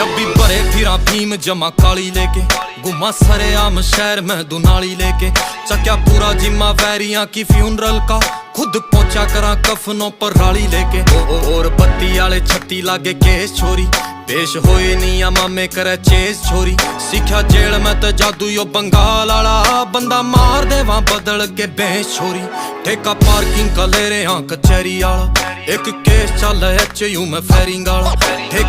डब्बी भरे फिरा भीम जमा काली लेके, गुमा सरे आम शहर में दुनाली लेके, चक्या पूरा जिम्मा वैरियां की फ्यूनरल का, खुद पहुंचा करा कफनों पर राली लेके। और बत्ती आले छत्ती लागे केस छोरी, पेश होए नी मामे करे चेस छोरी, सीखा जेल में तो जादू यो बंगाल आला, बंदा मार दे वहां बदल के बेस छोरी। ठेका पार्किंग का ले रहे हाँ कचहरी आला, एक केस चल HU में फेरिंग आला, ठेके